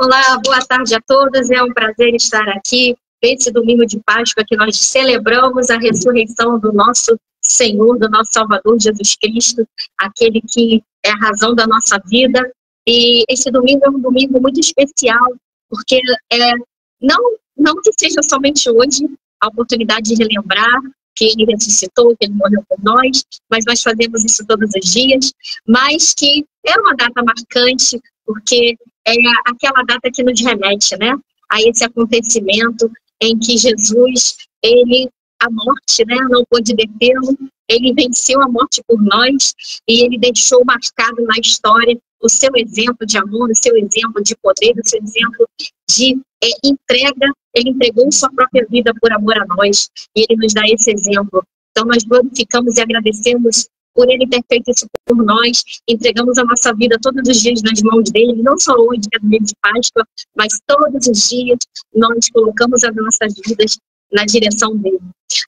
Olá, boa tarde a todos. É um prazer estar aqui nesse domingo de Páscoa que nós celebramos a ressurreição do nosso Senhor, do nosso Salvador Jesus Cristo, aquele que é a razão da nossa vida. E esse domingo é um domingo muito especial, porque não que seja somente hoje a oportunidade de relembrar que ele ressuscitou, que ele morreu por nós, mas nós fazemos isso todos os dias, mas que é uma data marcante, porque é aquela data que nos remete, né, a esse acontecimento em que Jesus, a morte, né, não pôde detê-lo, ele venceu a morte por nós e ele deixou marcado na história o seu exemplo de amor, o seu exemplo de poder, o seu exemplo de entrega. Ele entregou sua própria vida por amor a nós e ele nos dá esse exemplo. Então nós glorificamos e agradecemos por ele ter feito isso por nós, entregamos a nossa vida todos os dias nas mãos dele, não só hoje, que é domingo de Páscoa, mas todos os dias nós colocamos as nossas vidas na direção dele.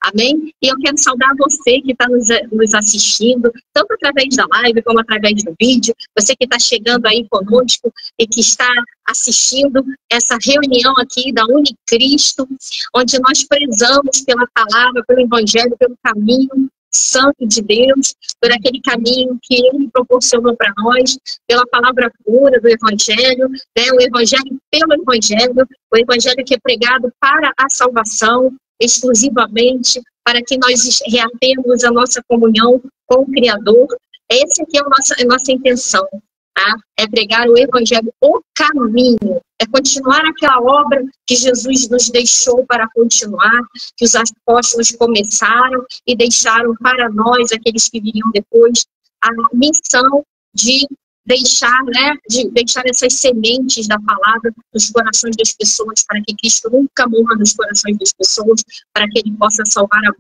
Amém? E eu quero saudar você que está nos assistindo, tanto através da live como através do vídeo, você que está chegando aí conosco e que está assistindo essa reunião aqui da Unicristo, onde nós prezamos pela palavra, pelo evangelho, pelo caminho santo de Deus, por aquele caminho que ele proporcionou para nós, pela palavra pura do evangelho, né? O evangelho pelo evangelho, o evangelho que é pregado para a salvação, exclusivamente para que nós reatemos a nossa comunhão com o Criador. Essa aqui é a nossa intenção, tá? É pregar o evangelho, o caminho, é continuar aquela obra que Jesus nos deixou para continuar, que os apóstolos começaram e deixaram para nós, aqueles que viriam depois, a missão de deixar, né, de deixar essas sementes da palavra nos corações das pessoas, para que Cristo nunca morra nos corações das pessoas, para que ele possa salvar a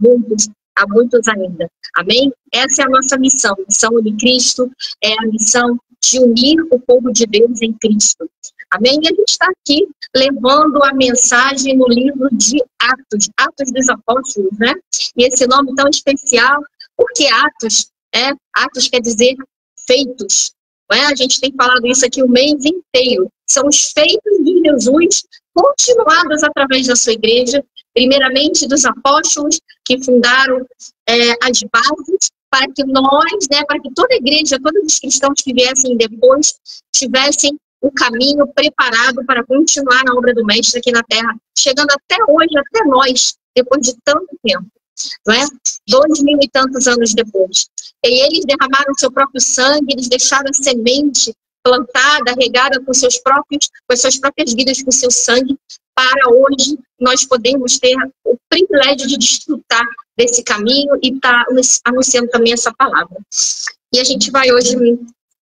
muitos ainda. Amém? Essa é a nossa missão. A missão de Cristo é a missão de unir o povo de Deus em Cristo. Amém? E a gente está aqui levando a mensagem no livro de Atos, Atos dos Apóstolos, né? E esse nome tão especial, porque Atos, Atos quer dizer feitos. Não é? A gente tem falado isso aqui o mês inteiro. São os feitos de Jesus continuados através da sua igreja, primeiramente dos apóstolos que fundaram as bases para que nós, né, para que toda a igreja, todos os cristãos que viessem depois tivessem o caminho preparado para continuar na obra do Mestre aqui na Terra, chegando até hoje, até nós, depois de tanto tempo, não é? 2000 e tantos anos depois. E eles derramaram seu próprio sangue, eles deixaram a semente plantada, regada com as suas próprias vidas, com seu sangue, para hoje nós podermos ter o privilégio de desfrutar desse caminho e estar anunciando também essa palavra. E a gente vai hoje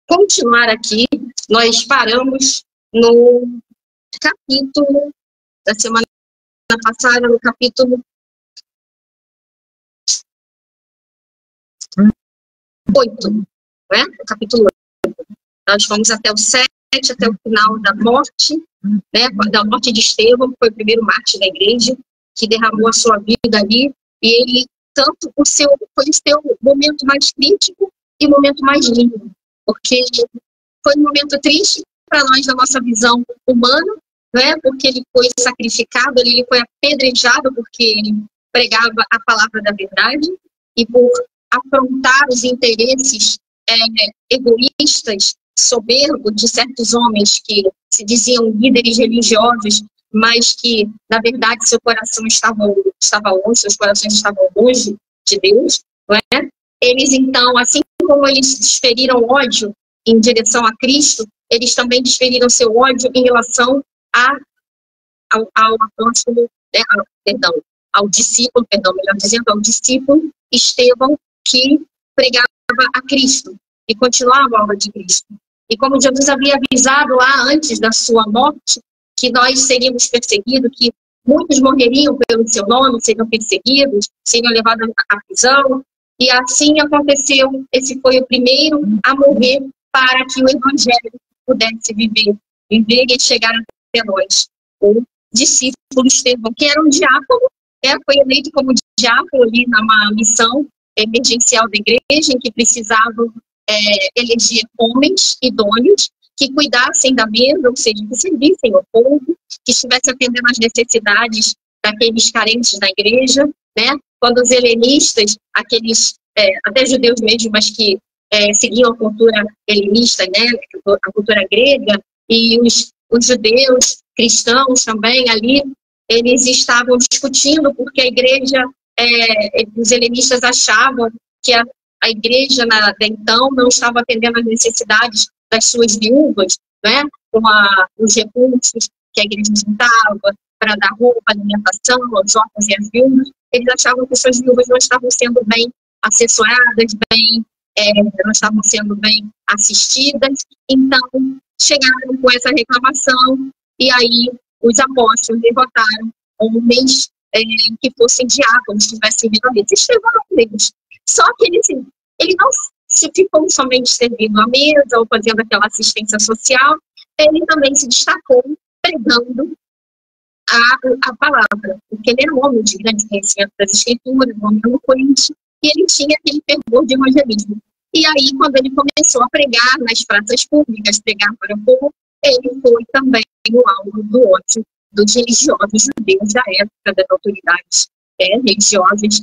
continuar aqui. Nós paramos no capítulo da semana passada, no capítulo 8, né? O capítulo 8. Nós fomos até o 7, até o final da morte, né? Da morte de Estevão, que foi o primeiro mártir da igreja, que derramou a sua vida ali, e ele, tanto foi o seu momento mais crítico e o momento mais lindo, porque foi um momento triste para nós, na nossa visão humana, né? Porque ele foi sacrificado, ele foi apedrejado porque ele pregava a palavra da verdade, e por afrontar os interesses egoístas, soberbos de certos homens que se diziam líderes religiosos, mas que, na verdade, seu coração estava longe, seus corações estavam longe de Deus, não é? Eles, então, assim como eles desferiram ódio em direção a Cristo, eles também desferiram seu ódio em relação ao apóstolo, ao discípulo, melhor dizendo, ao discípulo Estevão, que pregava a Cristo e continuava a obra de Cristo. E como Jesus havia avisado lá antes da sua morte, que nós seríamos perseguidos, que muitos morreriam pelo seu nome, seriam perseguidos, seriam levados à prisão, e assim aconteceu. Esse foi o primeiro a morrer para que o evangelho pudesse viver e chegar até nós. O discípulo Estevão, que era um diácono, foi eleito como diácono ali numa missão emergencial da igreja, em que precisavam eleger homens idôneos, que cuidassem da mesa, ou seja, que servissem ao povo, que estivessem atendendo às necessidades daqueles carentes da igreja, né? Quando os helenistas, aqueles, até judeus mesmo, mas que seguiam a cultura helenista, né? A cultura grega, e os judeus cristãos também ali, eles estavam discutindo porque a igreja, os helenistas achavam que a igreja então não estava atendendo às necessidades das suas viúvas, né? Com os recursos que a igreja juntava para dar roupa, alimentação aos órfãos e às viúvas. Eles achavam que suas viúvas não estavam sendo bem assessoradas, não estavam sendo bem assistidas. Então, chegaram com essa reclamação e aí os apóstolos levantaram homens que fossem diáconos, que tivessem vindo ali. Eles levaram eles. Só que ele não se ficou somente servindo à mesa ou fazendo aquela assistência social, ele também se destacou pregando a palavra, porque ele era um homem de grande conhecimento das escrituras, um homem eloquente, e ele tinha aquele fervor de evangelismo. E aí, quando ele começou a pregar nas praças públicas, pregar para o povo, ele foi também o alvo do ódio dos religiosos judeus da época, das autoridades religiosas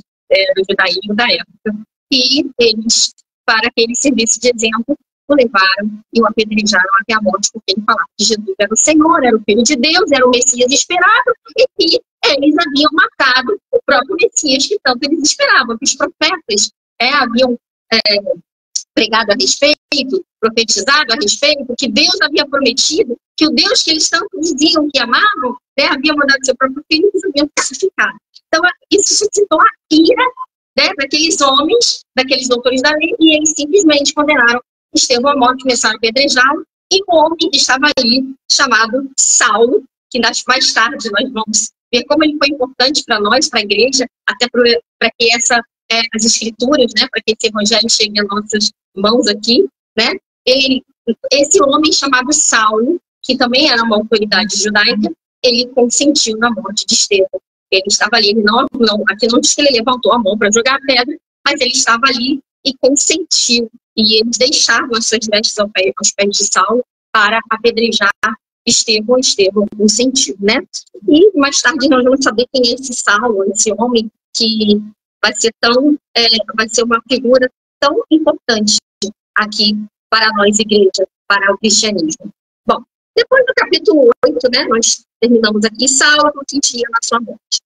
do judaísmo da época. E eles, para que ele servisse de exemplo, o levaram e o apedrejaram até a morte, porque ele falava que Jesus era o Senhor, era o Filho de Deus, era o Messias esperado, e que eles haviam matado o próprio Messias que tanto eles esperavam, que os profetas haviam pregado a respeito, profetizado a respeito, que Deus havia prometido, que o Deus que eles tanto diziam que amavam, havia mandado seu próprio Filho e eles haviam crucificado. Então, isso suscitou a ira daqueles homens, daqueles doutores da lei, e eles simplesmente condenaram Estevão à morte, começaram a apedrejá-lo, e um homem que estava ali, chamado Saulo, que mais tarde nós vamos ver como ele foi importante para nós, para a igreja, até para que as escrituras, né, para que esse evangelho chegue às nossas mãos aqui, né? Esse homem chamado Saulo, que também era uma autoridade judaica, ele consentiu na morte de Estevão. Ele estava ali, aqui não diz que ele levantou a mão para jogar a pedra, mas ele estava ali e consentiu. E eles deixavam as suas vestes aos pés de Saulo para apedrejar Estevão. Estevão consentiu, né? E mais tarde nós vamos saber quem é esse Saulo, esse homem que vai ser uma figura tão importante aqui para nós, igreja, para o cristianismo. Bom, depois do capítulo 8, né, nós terminamos aqui, Saulo consentia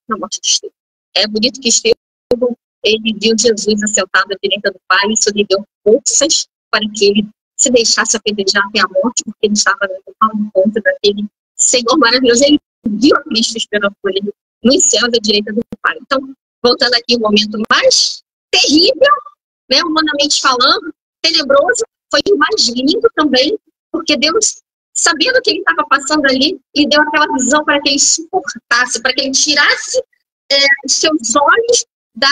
na morte de Estevão. É bonito que Estevão, ele viu Jesus assentado à direita do Pai, isso lhe deu forças para que ele se deixasse apedrejar até a morte, porque ele estava no encontro daquele Senhor maravilhoso. Ele viu a Cristo esperando por ele nos céus à direita do Pai. Então, voltando aqui, o momento mais terrível, né, humanamente falando, tenebroso, foi o mais lindo também, porque Deus, sabendo que ele estava passando ali, lhe deu aquela visão para que ele suportasse, para que ele tirasse os seus olhos da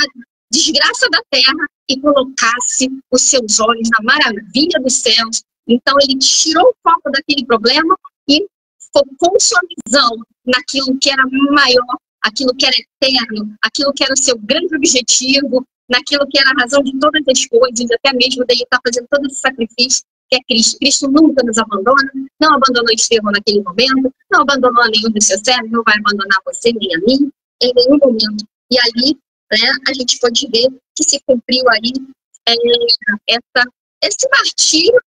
desgraça da terra e colocasse os seus olhos na maravilha dos céus. Então, ele tirou o foco daquele problema e focou sua visão naquilo que era maior, aquilo que era eterno, aquilo que era o seu grande objetivo, naquilo que era a razão de todas as coisas, até mesmo dele estar fazendo todo esse sacrifício, que é Cristo. Cristo nunca nos abandona, não abandonou Estevão naquele momento, não abandonou a nenhum dos seus servos, não vai abandonar você nem a mim, em nenhum momento. E ali, né, a gente pode ver que se cumpriu aí esse martírio,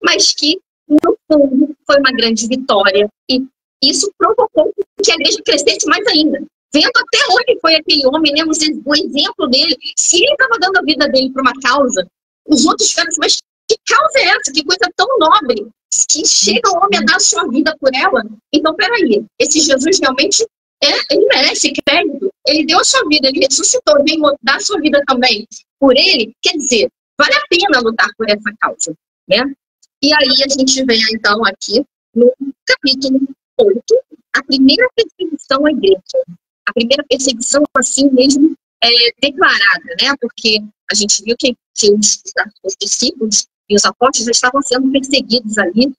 mas que, no fundo, foi uma grande vitória. E isso provocou que a igreja crescesse mais ainda. Vendo até onde foi aquele homem, né, o exemplo dele, se ele estava dando a vida dele para uma causa, os outros ficaram assim, mas que causa é essa? Que coisa tão nobre, que chega o homem a dar a sua vida por ela? Então, peraí, esse Jesus realmente, ele merece crédito, ele deu a sua vida, ele ressuscitou, ele veio dar a sua vida também por ele, quer dizer, vale a pena lutar por essa causa, né? E aí a gente vem, então, aqui no capítulo 8, a primeira perseguição à igreja. A primeira perseguição, assim mesmo, declarada, né? Porque a gente viu que os discípulos e os apóstolos estavam sendo perseguidos ali,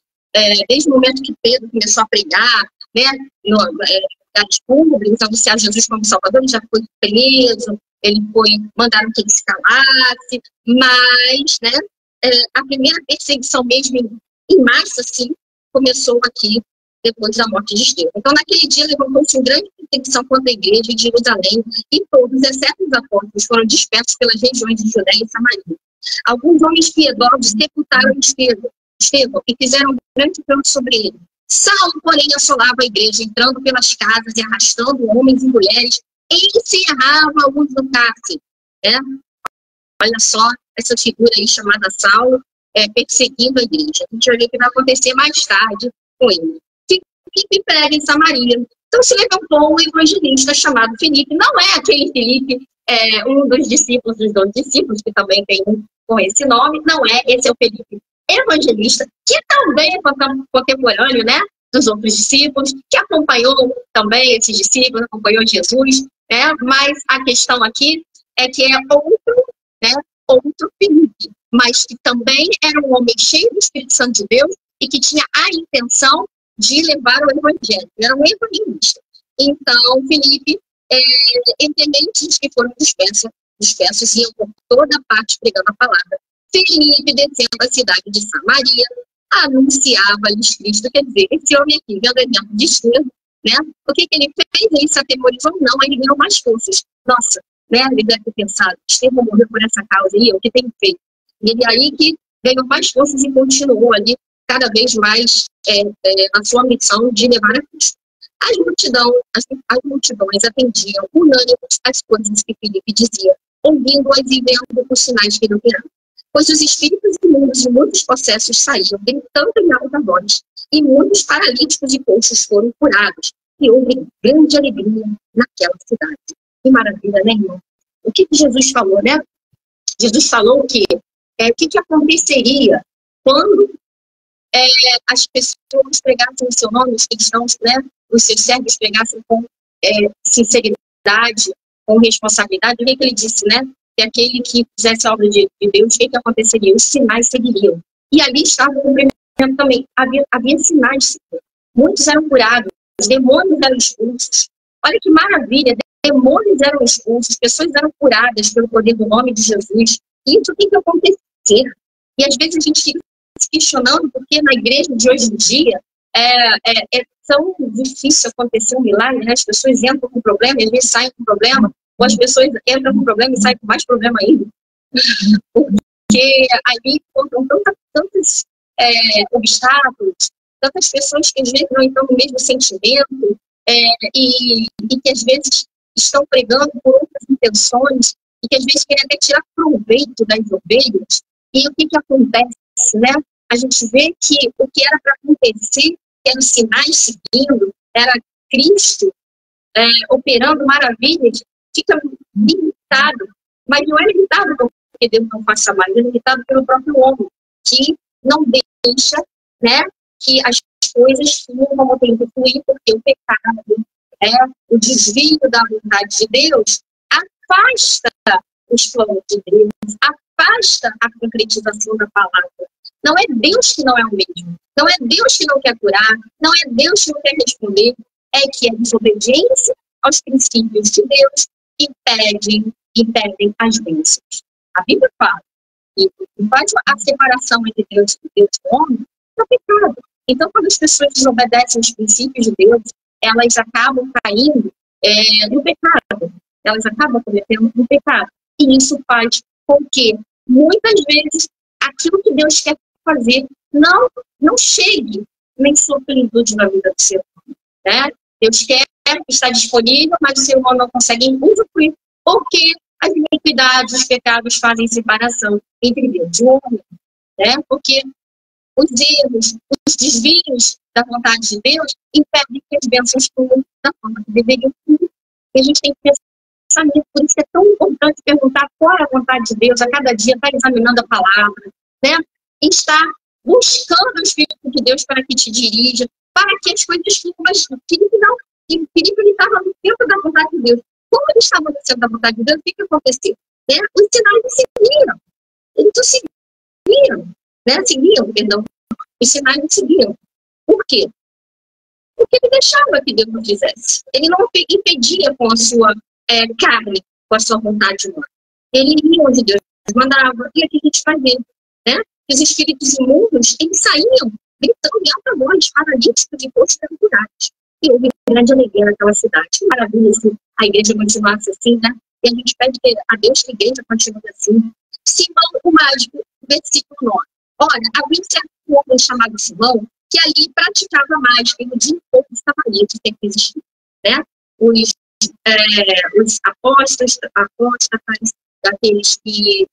desde o momento que Pedro começou a pregar, né? Lugares públicos, anunciar Jesus como Salvador, ele já foi preso, mandaram que ele se calasse, mas, né? A primeira perseguição mesmo em massa, assim, começou aqui depois da morte de Estevão. Então, naquele dia, levantou-se uma grande perseguição contra a igreja de Jerusalém, e todos, exceto os apóstolos, foram dispersos pelas regiões de Judéia e Samaria. Alguns homens piedosos sepultaram Estevão e fizeram um grande pranto sobre ele. Saulo, porém, assolava a igreja, entrando pelas casas e arrastando homens e mulheres, encerrava-os no cárcere. Olha só essa figura aí chamada Saulo, perseguindo a igreja. A gente vai ver o que vai acontecer mais tarde com ele. Filipe prega em Samaria. Então se levantou um evangelista chamado Filipe. Não é aquele Filipe, um dos discípulos dos 12 discípulos, que também tem um com esse nome. Não é, esse é o Filipe evangelista, que também é contemporâneo, né, dos outros discípulos, que acompanhou também esses discípulos, acompanhou Jesus, né? Mas a questão aqui é que é outro Filipe, mas que também era um homem cheio do Espírito Santo de Deus e que tinha a intenção de levar o evangelho. Era um evangelista. Então, Filipe, entre mentes que foram dispersos, iam por toda parte pregando a palavra. Filipe, descendo a cidade de Samaria, anunciava-lhes Cristo. Quer dizer, esse homem aqui, vendo o exemplo de Estevão, né? O que ele fez? Ele se atemorizou? Não, ele ganhou mais forças. Nossa, né? Ele deve ter pensado, Estevão morreu por essa causa, e eu, o que tenho feito? E ele aí que ganhou mais forças e continuou ali, cada vez mais na sua missão de levar a Cristo. As multidões atendiam unânimes as coisas que Filipe dizia, ouvindo-as e vendo os sinais que ele operava. Pois os espíritos imundos de muitos possessos saíam, gritando em alta voz, e muitos paralíticos e coxos foram curados, e houve grande alegria naquela cidade. Que maravilha, né, irmão? O que Jesus falou, né? Jesus falou que o que aconteceria quando as pessoas pregassem o seu nome, os cristãos, né, os seus servos pregassem com sinceridade, com responsabilidade. O que ele disse, né? Que aquele que fizesse a obra de Deus, o que aconteceria? Os sinais seguiriam. E ali estava o cumprimento também. Havia sinais. Muitos eram curados, demônios eram expulsos. Olha que maravilha, demônios eram expulsos, pessoas eram curadas pelo poder do nome de Jesus. E isso tem que acontecer. E às vezes a gente fica se questionando porque na igreja de hoje em dia é tão difícil acontecer um milagre, né? As pessoas entram com problema e às vezes saem com problema, ou as pessoas entram com problema e saem com mais problema ainda. Porque ali encontram tantos obstáculos, tantas pessoas que às vezes não estão no mesmo sentimento, e que às vezes estão pregando por outras intenções, e que às vezes querem até tirar proveito das ovelhas. E o que acontece, né? A gente vê que o que era para acontecer, que eram os sinais seguindo, era Cristo operando maravilhas, fica limitado. Mas não é limitado porque Deus não faça mais, é limitado pelo próprio homem, que não deixa, né, que as coisas fluam como tem que fluir, porque o pecado, o desvio da vontade de Deus, afasta os planos de Deus, afasta a concretização da palavra. Não é Deus que não é o mesmo, não é Deus que não quer curar, não é Deus que não quer responder, é que a desobediência aos princípios de Deus impedem as bênçãos. A Bíblia fala que faz a separação entre Deus e o homem, é o pecado. Então, quando as pessoas desobedecem os princípios de Deus, elas acabam caindo no pecado. Elas acabam cometendo um pecado. E isso faz com que, muitas vezes, aquilo que Deus quer fazer não chegue nem sua plenitude na vida do ser humano. Né? Deus quer, está disponível, mas o ser humano não consegue usufruir, porque as iniquidades, os pecados fazem separação entre Deus e o homem. Né? Porque os erros, os desvios da vontade de Deus impedem que as bênçãos fluam da forma que deveriam fluir. E a gente tem que pensar nisso. Por isso é tão importante perguntar qual é a vontade de Deus a cada dia, estar examinando a palavra, né? E estar buscando o Espírito de Deus para que te dirija, para que as coisas fluam. Mas Filipe não. Filipe estava no centro da vontade de Deus. Como ele estava no centro da vontade de Deus, o que aconteceu? Né? Os sinais não seguiram. Eles não seguiram. Seguiam, perdão. Os sinais não seguiam. Por quê? Porque ele deixava que Deus não fizesse. Ele não impedia com a sua carne, com a sua vontade humana. Ele ia onde Deus mandava, e o que a gente fazia? Né? Os espíritos imundos, eles saíam gritando em alta voz, paralíticos e rostos curados. E houve grande alegria naquela cidade. Maravilha se a igreja continuasse assim, né? E a gente pede a Deus que a igreja continue assim. Simão, o mágico, versículo 9. Olha, havia um certo homem chamado Simão, que ali praticava mágica e no dia todo estava ali, que sempre existiu, né? Os apóstolos, daqueles que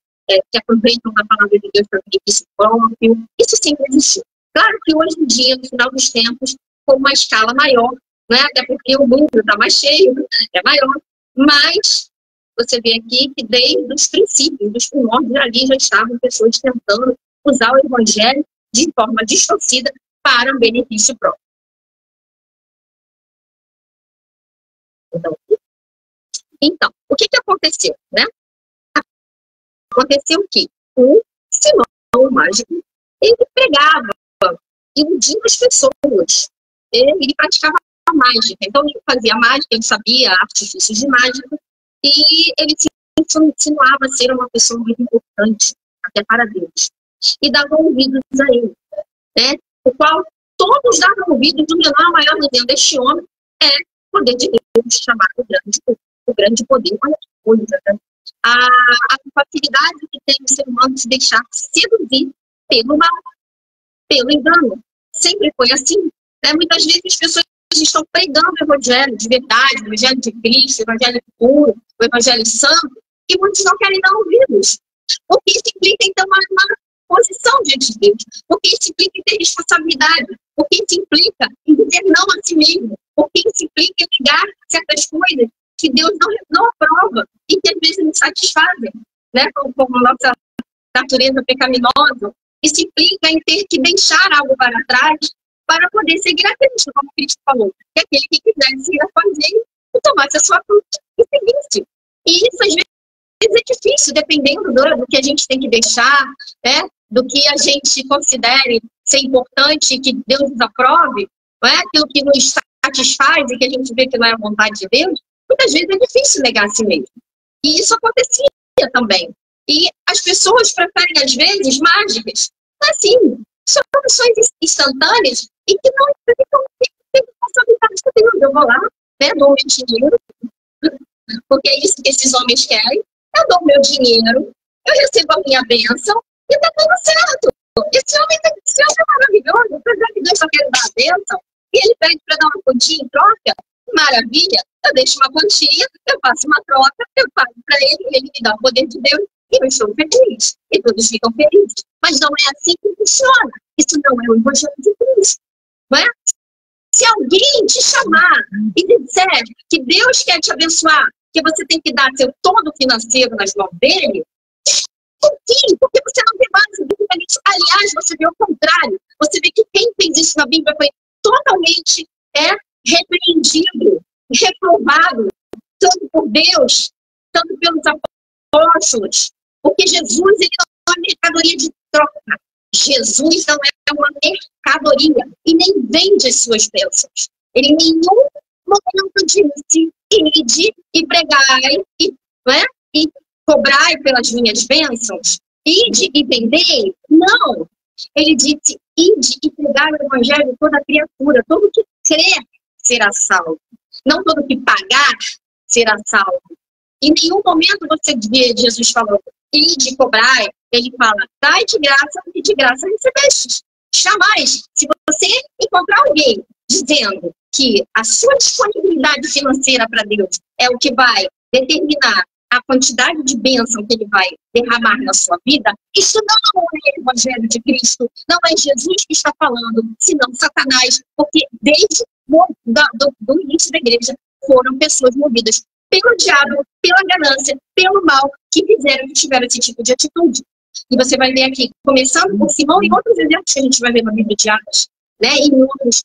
aproveitam a palavra de Deus para benefício próprio, isso sempre existiu. Claro que hoje em dia, no final dos tempos, com uma escala maior, né? Até porque o mundo está mais cheio, é maior, mas você vê aqui que desde os princípios, dos primórdios, ali já estavam pessoas tentando usar o evangelho de forma distorcida para um benefício próprio. Então, o que aconteceu, né? Aconteceu que o Simão, o mágico, ele pregava e iludia as pessoas. Ele praticava mágica. Então, ele fazia mágica, ele sabia artifícios de mágica e ele se insinuava a ser uma pessoa muito importante, até para Deus. E dava ouvidos a ele, né? O qual todos davam ouvidos do menor ao maior, dizendo: este homem é o poder de Deus, chamado o grande poder. Olha que coisa, né? A facilidade que tem o ser humano de se deixar seduzir pelo mal, pelo engano. Sempre foi assim, né? Muitas vezes as pessoas estão pregando o evangelho de verdade, o evangelho de Cristo, o evangelho puro, o evangelho santo, e muitos não querem dar ouvidos. Porque isso implica, então, uma posição diante de Deus. Porque isso implica em ter responsabilidade. Porque isso implica em dizer não a si mesmo. Porque isso implica em negar certas coisas que Deus não aprova e que às vezes nos satisfazem, né? Como a nossa natureza pecaminosa. Isso implica em ter que deixar algo para trás para poder seguir a Cristo, como Cristo falou. Que aquele que quiser seguir após ele, tomasse a sua cruz e seguisse. E isso, às vezes, é difícil, dependendo do que a gente tem que deixar, né? Do que a gente considere ser importante, que Deus nos aprove, não é? Aquilo que nos satisfaz e que a gente vê que não é a vontade de Deus, muitas vezes é difícil negar a si mesmo. E isso acontecia também. E as pessoas preferem, às vezes, mágicas. Assim, são soluções instantâneas e que não ficam responsabilidade que eu vou lá, né, dou meu dinheiro, porque é isso que esses homens querem. Eu dou meu dinheiro, eu recebo a minha bênção e tá tudo certo. Esse homem é maravilhoso, apesar que Deus só quer dar a bênção e ele pede para dar uma quantia em troca. Maravilha, eu deixo uma quantia, eu faço uma troca, eu pago para ele me dá o poder de Deus e eu estou feliz. E todos ficam felizes. Mas não é assim que funciona. Isso não é o evangelho de Cristo. Não é? Se alguém te chamar e disser que Deus quer te abençoar, que você tem que dar seu todo financeiro nas mãos dele, sim, porque você não tem base nisso. Aliás, você vê o contrário. Você vê que quem fez isso na Bíblia foi totalmente repreendido, reprovado, tanto por Deus, tanto pelos apóstolos. Porque Jesus, ele não é uma mercadoria de troca. Jesus não é uma mercadoria e nem vende as suas bênçãos. Ele em nenhum momento disse: ide e pregai e cobrai pelas minhas bênçãos, ide e vendei. Não. Ele disse: ide e pregai o evangelho a toda criatura. Todo que crer será salvo. Não todo que pagar será salvo. Em nenhum momento você vê Jesus falando: ide e cobrai. Ele fala: dai de graça e de graça recebeste. Jamais, se você encontrar alguém dizendo que a sua disponibilidade financeira para Deus é o que vai determinar a quantidade de bênção que ele vai derramar na sua vida, isso não é o evangelho de Cristo, não é Jesus que está falando, senão Satanás, porque desde do início da igreja foram pessoas movidas pelo diabo, pela ganância, pelo mal, que fizeram que tiveram esse tipo de atitude. E você vai ver aqui, começando por Simão e outros exemplos que a gente vai ver na Bíblia de Atos, né, e em outros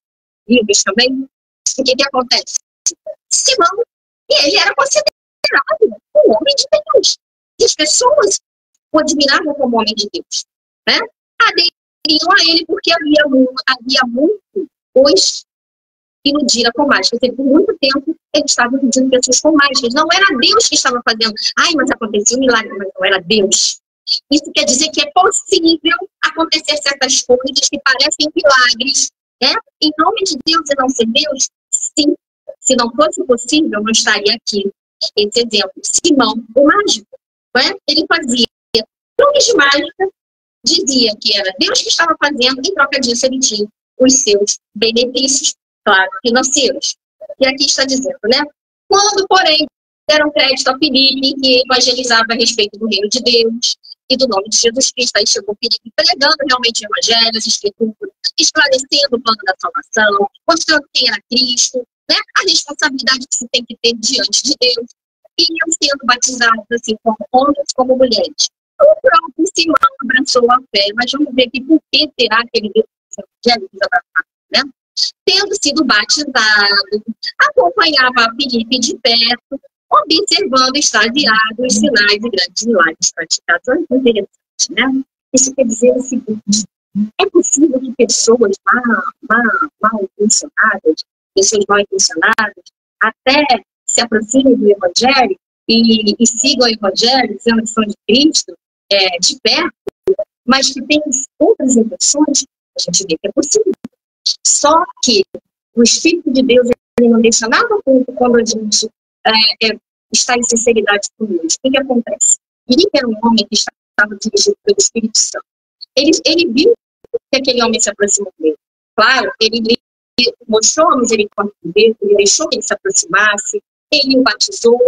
livros também. O que acontece? Simão, e ele era considerado um homem de Deus. E as pessoas o admiravam como homem de Deus, né? Aderiam a ele porque havia muito os iludiram com mágicas. Por muito tempo, eles estavam iludindo pessoas com mágicas. Não era Deus que estava fazendo. Ai, mas acontecia um milagre, mas não era Deus. Isso quer dizer que é possível acontecer certas coisas que parecem milagres, né? Em nome de Deus e não ser Deus, sim. Se não fosse possível, não estaria aqui. Esse exemplo, Simão, o mágico, né? Ele fazia truques de mágica, dizia que era Deus que estava fazendo, em troca disso ele tinha os seus benefícios, claro, financeiros. E aqui está dizendo, né? Quando, porém, deram crédito a Filipe, que evangelizava a respeito do reino de Deus e do nome de Jesus Cristo, aí chegou Filipe pregando realmente o evangelho, as escrituras, esclarecendo o plano da salvação, mostrando quem era Cristo, né? A responsabilidade que se tem que ter diante de Deus, e iam sendo batizados assim, como homens como mulheres. O próprio Simão abraçou a fé, mas vamos ver aqui por que terá aquele evangelho desabraçado, né? Tendo sido batizado, acompanhava a Filipe de perto, observando extasiado os sinais e grandes milagres praticados. Olha que interessante, né? Isso quer dizer o seguinte: é possível que pessoas mal intencionadas, pessoas mal intencionadas, até se aproximem do Evangelho e sigam o Evangelho, dizendo que são de Cristo, de perto, mas que têm outras intenções. A gente vê que é possível. Só que o Espírito de Deus ele não deixa nada oculto quando a gente está em sinceridade com Deus. O que acontece? Filipe era um homem que estava dirigido pelo Espírito Santo. Ele viu que aquele homem se aproximou dele. Claro, ele mostrou a misericórdia de Deus, ele deixou que ele se aproximasse, ele o batizou,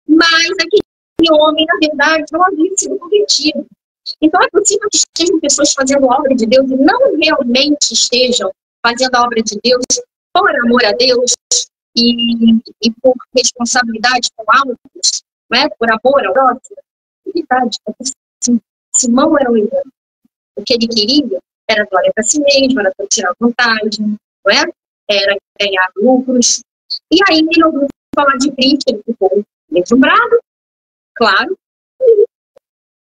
mas aquele homem, na verdade, não havia sido convertido. Então, é possível que estejam pessoas fazendo a obra de Deus e não realmente estejam fazendo a obra de Deus por amor a Deus e por responsabilidade com altos, né? Por amor ao próximo. É verdade, Simão era um engano. O que ele queria era glória para si mesmo, era para tirar vantagem, não é? Era ganhar lucros. E aí ele ouviu falar de Cristo, ele ficou deslumbrado, claro, e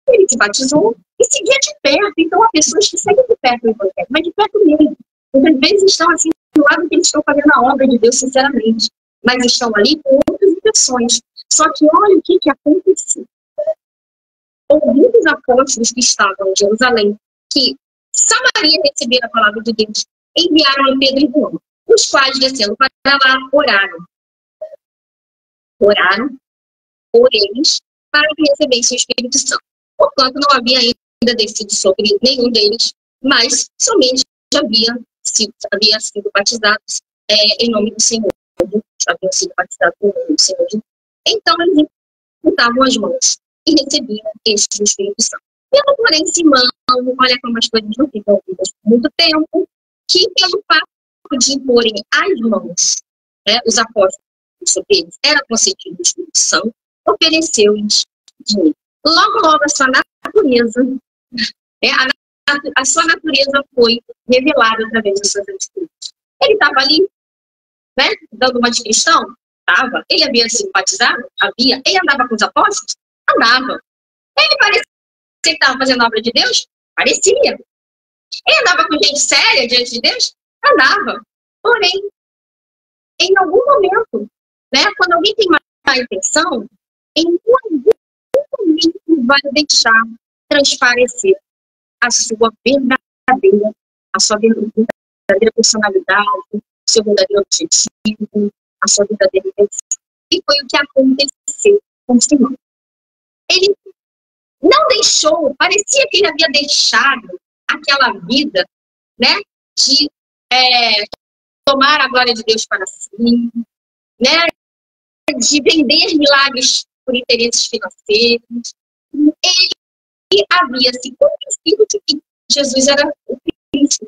ele se batizou e seguia de perto. Então, há pessoas que seguem de perto o Evangelho, mas de perto mesmo. Muitas vezes estão assim, do lado que eles estão fazendo a obra de Deus, sinceramente, mas estão ali com outras intenções. Só que olha o que aconteceu. Ouvindo os apóstolos que estavam em Jerusalém, que Samaria receberam a palavra de Deus, enviaram a Pedro e João, os quais, descendo para lá, oraram por eles para que recebessem o Espírito Santo. Portanto, não havia ainda descido sobre nenhum deles, mas somente havia sido batizados em nome do Senhor. Haviam sido batizados em nome do Senhor. Então, eles imputavam as mãos e recebiam este Espírito Santo. Pelo porém, Simão, olha como as coisas não ficam ouvidas por muito tempo, que pelo fato de imporem as mãos, os apóstolos sobre eles, era concedido o Espírito Santo, ofereceu-lhes dinheiro. Logo, a sua natureza, a sua natureza foi revelada através das suas atitudes. Ele estava ali, né, dando uma de cristão? Estava. Ele havia sido batizado? Havia. Ele andava com os apóstolos? Andava. Ele parecia que estava fazendo a obra de Deus? Parecia. Ele andava com gente séria diante de Deus? Andava. Porém, em algum momento, né, quando alguém tem má intenção, em algum momento vai deixar transparecer a sua verdadeira personalidade, o seu verdadeiro objetivo, a sua verdadeira intenção. E foi o que aconteceu com Simão. Ele não deixou, parecia que ele havia deixado aquela vida, né, de tomar a glória de Deus para si, né, de vender milagres por interesses financeiros. Ele havia se convencido de que Jesus era o Cristo.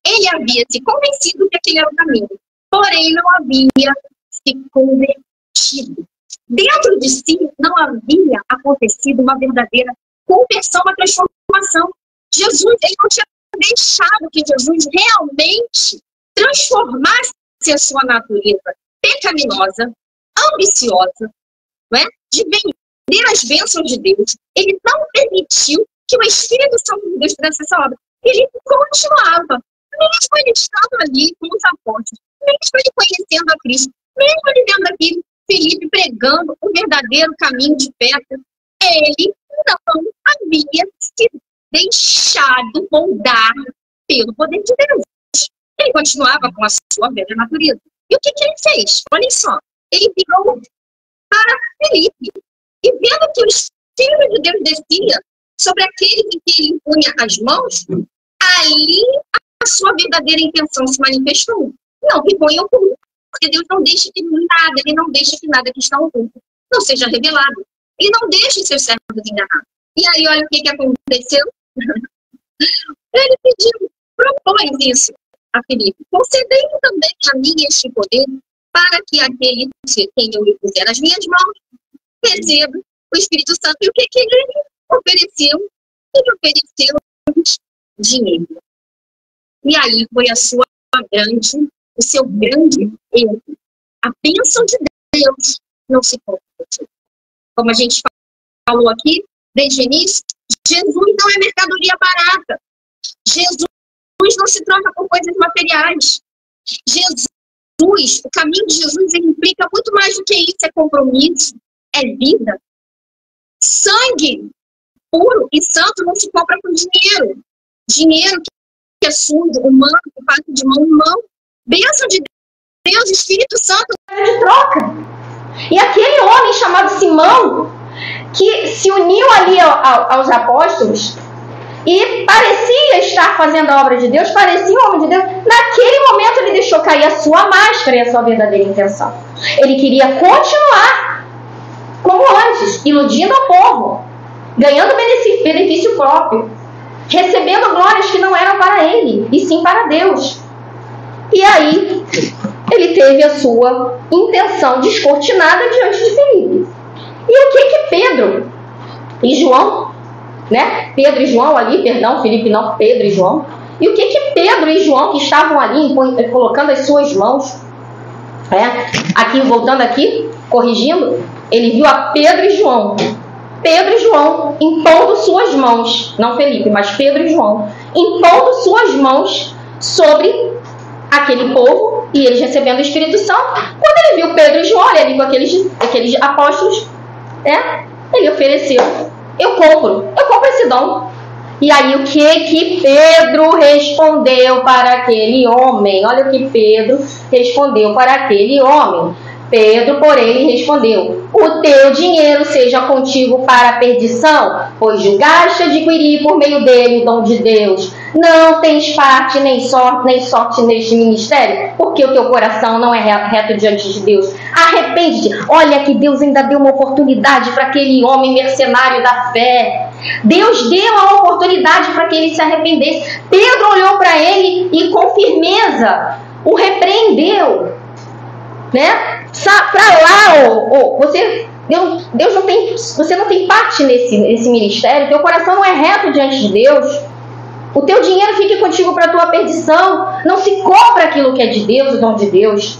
Ele havia se convencido que aquele era o caminho, porém não havia se convertido. Dentro de si não havia acontecido uma verdadeira conversão, uma transformação. Jesus, ele não tinha deixado que Jesus realmente transformasse a sua natureza pecaminosa, ambiciosa, não é? De vender as bênçãos de Deus. Ele não permitiu que o Espírito Santo de Deus fizesse essa obra. Ele continuava, mesmo ele estando ali com os apóstolos, mesmo ele conhecendo a Cristo, mesmo ele vendo aqui Filipe pregando o verdadeiro caminho de perto, ele não havia se deixado moldar pelo poder de Deus. Ele continuava com a sua velha natureza. E o que ele fez? Olha só, ele virou para Felipe. E vendo que o Espírito de Deus descia sobre aqueles em que ele impunha as mãos, ali a sua verdadeira intenção se manifestou. Não ficou em oculto, porque Deus não deixa que nada, ele não deixa que nada que está oculto não seja revelado. Ele não deixa os seus servos enganados. E aí, olha o que aconteceu. Ele pediu, propôs isso a Felipe. Concedei também a mim este poder, para que aquele quem eu lhe puser as minhas mãos receba o Espírito Santo. E o que ele ofereceu? Ele ofereceu dinheiro. E aí foi o seu grande erro. A bênção de Deus não se compra. Como a gente falou aqui, desde o início, Jesus não é mercadoria barata. Jesus não se troca por coisas materiais. O caminho de Jesus implica muito mais do que isso. É compromisso, é vida. Sangue puro e santo não se compra com dinheiro. Dinheiro que é surdo, humano, que passa de mão em mão. Bênção de Deus, Espírito Santo, de troca. E aquele homem chamado Simão, que se uniu ali aos apóstolos e parecia estar fazendo a obra de Deus, parecia um homem de Deus, naquele momento ele deixou cair a sua máscara e a sua verdadeira intenção. Ele queria continuar como antes, iludindo o povo, ganhando benefício próprio, recebendo glórias que não eram para ele, e sim para Deus. E aí, ele teve a sua intenção descortinada diante de Felipe. E o que Pedro e João, né? Pedro e João ali, perdão, Felipe não, Pedro e João. E o que Pedro e João, que estavam ali colocando as suas mãos, aqui, voltando aqui, corrigindo, ele viu a Pedro e João. Pedro e João impondo suas mãos, não Felipe, mas Pedro e João, impondo suas mãos sobre aquele povo, e eles recebendo o Espírito Santo. Quando ele viu Pedro e João ali com aqueles apóstolos, ele ofereceu, eu compro esse dom. E aí o que Pedro respondeu para aquele homem? Olha o que Pedro respondeu para aquele homem. Pedro, porém, lhe respondeu: o teu dinheiro seja contigo para a perdição, pois julgaste adquirir por meio dele o dom de Deus. Não tens parte nem sorte neste ministério, porque o teu coração não é reto diante de Deus. Arrepende-te. Olha que Deus ainda deu uma oportunidade para aquele homem mercenário da fé. Deus deu a oportunidade para que ele se arrependesse. Pedro olhou para ele e com firmeza o repreendeu, né? Para lá, Deus não tem, você não tem parte nesse ministério. Teu coração não é reto diante de Deus. O teu dinheiro fique contigo para a tua perdição. Não se compra aquilo que é de Deus, o dom de Deus.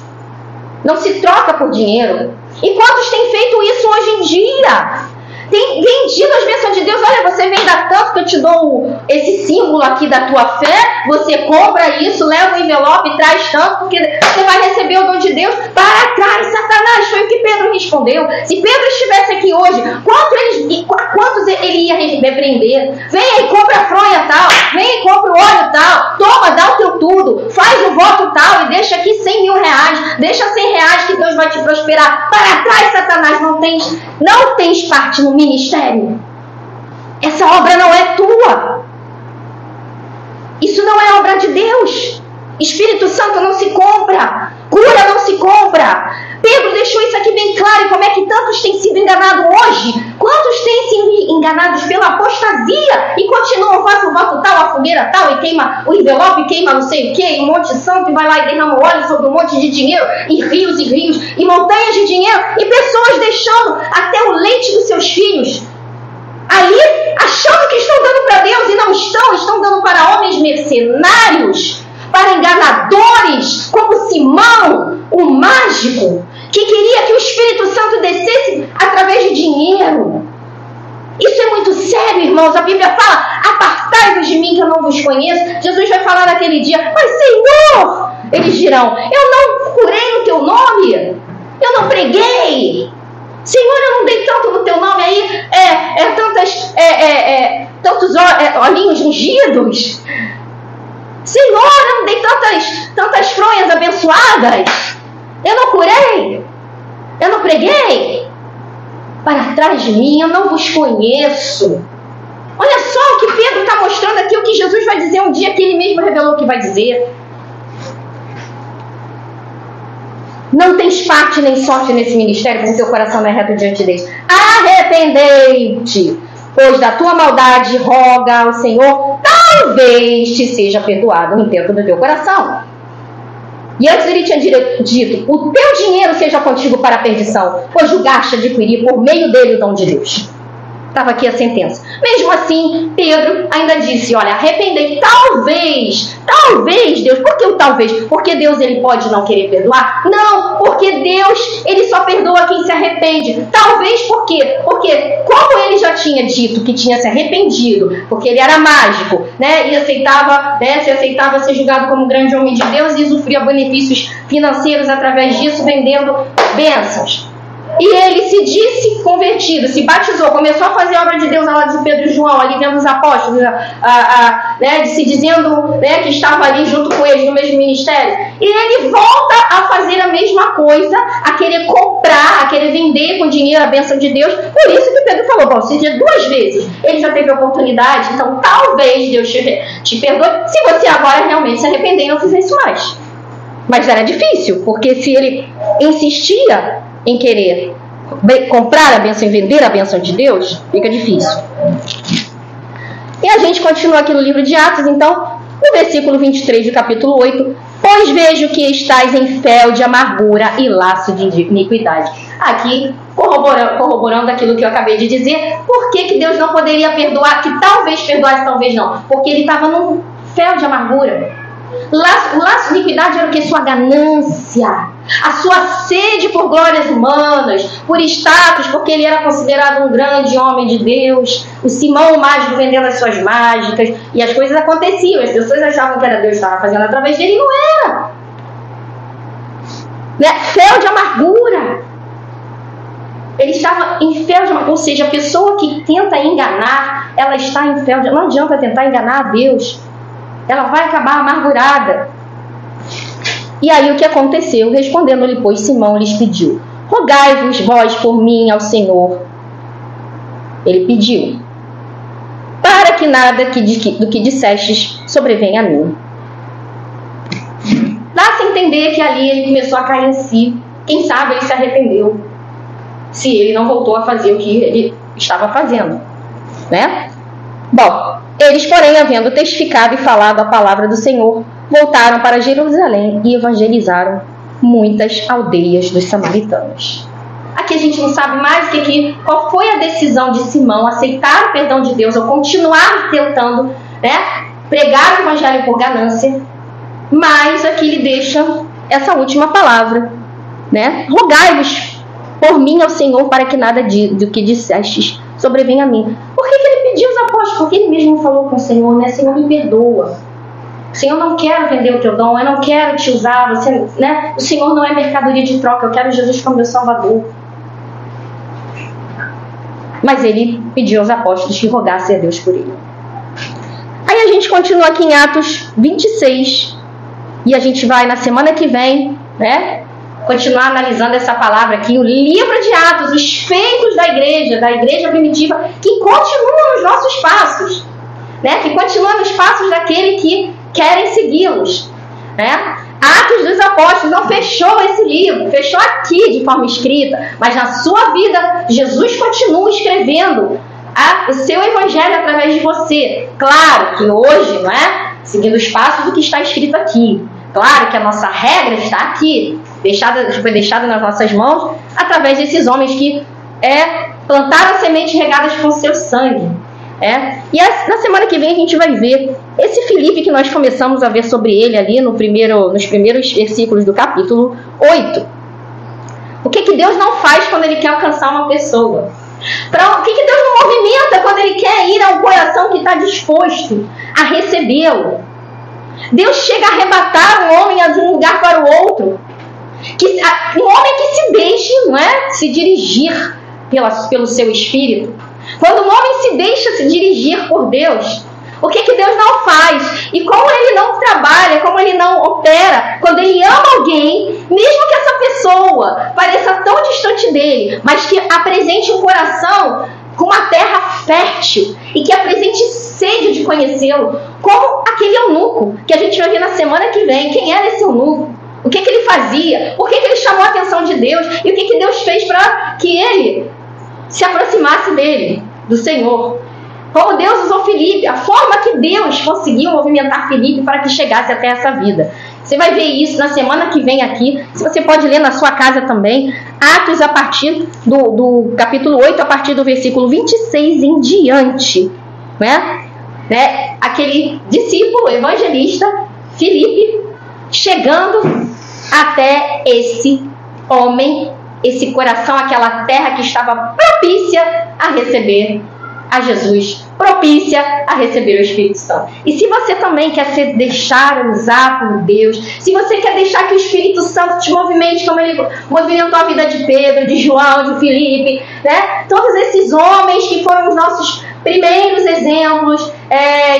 Não se troca por dinheiro. E quantos têm feito isso hoje em dia? Tem vendido as bênçãos de Deus. Olha, você vem dar tanto que eu te dou esse símbolo aqui da tua fé. Você compra isso, leva o envelope e traz tanto, porque você vai receber o dom de Deus. Para trás, Satanás. Foi o que Pedro respondeu. Se Pedro estivesse aqui hoje, quantos ele ia repreender? Vem e compra a fronha tal, vem e compra o óleo tal, toma, dá o teu tudo, faz o voto tal e deixa aqui 100 mil reais, deixa 100 reais que Deus vai te prosperar. Para trás, Satanás. Não tens parte no ministério. Essa obra não é tua. Isso não é obra de Deus. Espírito Santo não se compra. Cura não se compra. Pedro deixou isso aqui bem claro. E como é que tantos têm sido enganados hoje? Quantos têm sido enganados pela apostasia e continuam, faz o voto tal, a fogueira tal, e queima o envelope, queima não sei o que, um monte de santo, e vai lá e derrama óleo sobre um monte de dinheiro, e rios, e montanhas de dinheiro, e pessoas deixando até o leite dos seus filhos ali, achando que estão dando para Deus, e não estão dando para homens mercenários, para enganadores, como Simão, o mágico, que queria que o Espírito Santo descesse através de dinheiro. Isso é muito sério, irmãos. A Bíblia fala: apartai-vos de mim que eu não vos conheço. Jesus vai falar naquele dia: mas Senhor, eles dirão, eu não curei no teu nome, eu não preguei, Senhor, eu não dei tanto no teu nome aí, tantas olhinhos ungidos. Senhor, eu não dei tantas fronhas abençoadas. Eu não curei. Eu não preguei. Para trás de mim, eu não vos conheço. Olha só o que Pedro está mostrando aqui, o que Jesus vai dizer um dia que ele mesmo revelou que vai dizer. Não tens parte nem sorte nesse ministério, porque teu coração não é reto diante deles. Arrependei-te, pois da tua maldade roga ao Senhor, talvez te seja perdoado o intento do teu coração. E antes ele tinha dito, o teu dinheiro seja contigo para a perdição, pois julgaste adquirir por meio dele o dom de Deus. Estava aqui a sentença. Mesmo assim, Pedro ainda disse, olha, arrependei, talvez Deus, por que o talvez? Porque Deus ele pode não querer perdoar? Não, porque Deus ele só perdoa quem se arrepende. Talvez por quê? Porque como ele já tinha dito que tinha se arrependido, porque ele era mágico, né, e aceitava ser julgado como um grande homem de Deus e sofria benefícios financeiros através disso, vendendo bênçãos. E ele se disse convertido, se batizou, começou a fazer a obra de Deus ao lado de Pedro e João, ali vendo os apóstolos, se dizendo, que estava ali junto com eles no mesmo ministério. E ele volta a fazer a mesma coisa, a querer comprar, a querer vender com dinheiro a bênção de Deus. Por isso que Pedro falou, bom, se de 2 vezes ele já teve a oportunidade, então talvez Deus te perdoe, se você agora realmente se arrepender e não fizer isso mais. Mas era difícil, porque se ele insistia em querer comprar a bênção e vender a bênção de Deus, fica difícil. E a gente continua aqui no livro de Atos, então, no versículo 23 do capítulo 8, pois vejo que estáis em fel de amargura e laço de iniquidade. Aqui, corroborando aquilo que eu acabei de dizer, por que Deus não poderia perdoar, que talvez perdoasse, talvez não? Porque ele estava num fel de amargura. O laço de iniquidade era o que? Sua ganância, a sua sede por glórias humanas, por status, porque ele era considerado um grande homem de Deus, o Simão o mágico vendendo as suas mágicas, e as coisas aconteciam, as pessoas achavam que era Deus que estava fazendo através dele, e não era. Fel de amargura. Ele estava em fel de amargura, ou seja, a pessoa que tenta enganar, ela está em fel de amargura. Não adianta tentar enganar a Deus. Ela vai acabar amargurada. E aí o que aconteceu? Respondendo-lhe, pois, Simão lhes pediu, rogai-vos vós por mim ao Senhor. Ele pediu, para que nada do que dissestes sobrevenha a mim. Dá-se a entender que ali ele começou a cair em si. Quem sabe ele se arrependeu, se ele não voltou a fazer o que ele estava fazendo, né? Bom, eles, porém, havendo testificado e falado a palavra do Senhor, voltaram para Jerusalém e evangelizaram muitas aldeias dos samaritanos. Aqui a gente não sabe mais qual foi a decisão de Simão, aceitar o perdão de Deus ou continuar tentando, pregar o evangelho por ganância, mas aqui ele deixa essa última palavra, rogai-vos por mim ao Senhor para que nada do que dissestes sobrevenha a mim. Por que ele pediu os apóstolos? Porque ele mesmo falou com o Senhor, Senhor, me perdoa. Senhor, eu não quero vender o teu dom, eu não quero te usar, o Senhor não é mercadoria de troca, eu quero Jesus como meu Salvador. Mas ele pediu aos apóstolos que rogassem a Deus por ele. Aí a gente continua aqui em Atos 26, e a gente vai na semana que vem, continuar analisando essa palavra aqui, o livro de Atos, os feitos da igreja primitiva, que continua nos nossos passos, que continua nos passos daquele que querem segui-los. Atos dos Apóstolos não fechou esse livro, fechou aqui de forma escrita, mas na sua vida, Jesus continua escrevendo o seu evangelho através de você. Claro que hoje, seguindo os passos do que está escrito aqui. Claro que a nossa regra está aqui, foi deixada nas nossas mãos, através desses homens que plantaram sementes regadas com seu sangue. E na semana que vem a gente vai ver esse Filipe que nós começamos a ver sobre ele ali nos primeiros versículos do capítulo 8. O que Deus não faz quando ele quer alcançar uma pessoa? O que Deus não movimenta quando ele quer ir a um coração que está disposto a recebê-lo? Deus chega a arrebatar um homem de um lugar para o outro. Um homem que se deixe, se dirigir pelo seu espírito. Quando um homem se deixa se dirigir por Deus, O que Deus não faz? E como Ele não trabalha, como Ele não opera, quando Ele ama alguém, mesmo que essa pessoa pareça tão distante dele, mas que apresente um coração com uma terra fértil e que apresente sede de conhecê-lo, como aquele eunuco que a gente vai ver na semana que vem. Quem era esse eunuco? O que ele fazia? Por que ele chamou a atenção de Deus? E o que Deus fez para que ele se aproximasse dele, do Senhor? Como Deus usou Filipe, a forma que Deus conseguiu movimentar Filipe para que chegasse até essa vida. Você vai ver isso na semana que vem aqui. Você pode ler na sua casa também. Atos a partir do capítulo 8, a partir do versículo 26 em diante. Né? Aquele discípulo evangelista, Filipe, chegando até esse homem, esse coração, aquela terra que estava propícia a receber a Jesus, propícia a receber o Espírito Santo. E se você também quer se deixar usar por Deus, se você quer deixar que o Espírito Santo te movimente como ele movimentou a vida de Pedro, de João, de Filipe, né? Todos esses homens que foram os nossos primeiros exemplos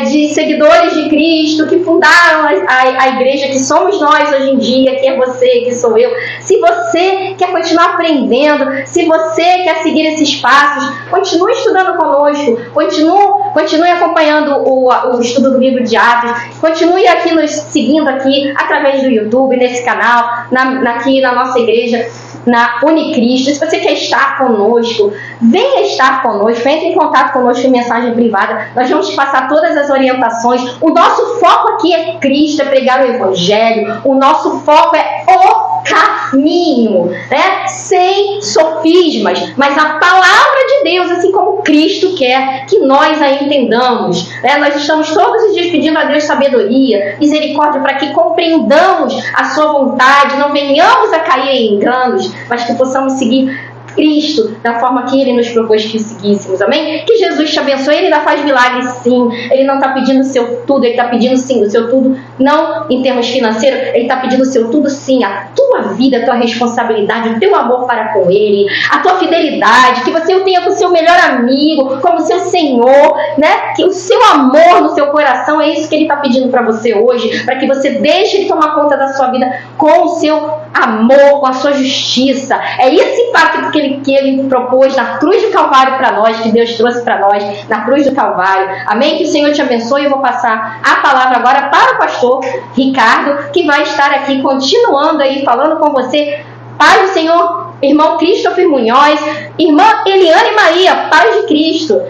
de seguidores de Cristo, que fundaram a igreja que somos nós hoje em dia, que é você, que sou eu. Se você quer continuar aprendendo, se você quer seguir esses passos, continue estudando conosco, continue acompanhando o estudo do livro de Atos, continue aqui nos seguindo aqui através do YouTube, nesse canal, aqui na nossa igreja, na Unicristo. Se você quer estar conosco, venha estar conosco, entre em contato conosco em mensagem privada. Nós vamos te passar todas as orientações. O nosso foco aqui é Cristo, é pregar o Evangelho. O nosso foco é o caminho, né? Sem sofismas, mas a palavra de Deus, assim como Cristo quer que nós a entendamos, né? Nós estamos todos os dias pedindo a Deus sabedoria, misericórdia, para que compreendamos a sua vontade, não venhamos a cair em enganos, mas que possamos seguir Cristo da forma que Ele nos propôs que o seguíssemos, amém? Que Jesus te abençoe. Ele ainda faz milagres, sim. Ele não está pedindo o seu tudo, Ele está pedindo sim o seu tudo, não em termos financeiros. Ele está pedindo o seu tudo, sim, a tua vida, a tua responsabilidade, o teu amor para com Ele, a tua fidelidade, que você o tenha com o seu melhor amigo, como seu Senhor, né? Que o seu amor no seu coração, é isso que Ele está pedindo para você hoje, para que você deixe Ele tomar conta da sua vida com o seu amor, com a sua justiça. É esse pacto que Ele propôs na cruz do Calvário para nós, que Deus trouxe para nós na cruz do Calvário. Amém? Que o Senhor te abençoe. Eu vou passar a palavra agora para o pastor Ricardo, que vai estar aqui continuando aí, falando com você. Paz do Senhor, irmão Christopher Munhoz, irmã Eliane Maria, paz de Cristo.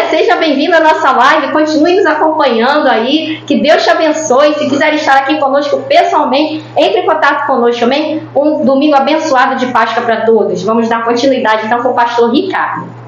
Seja bem-vindo à nossa live, continue nos acompanhando aí, que Deus te abençoe. Se quiser estar aqui conosco pessoalmente, entre em contato conosco, amém? Um domingo abençoado de Páscoa para todos. Vamos dar continuidade então com o pastor Ricardo.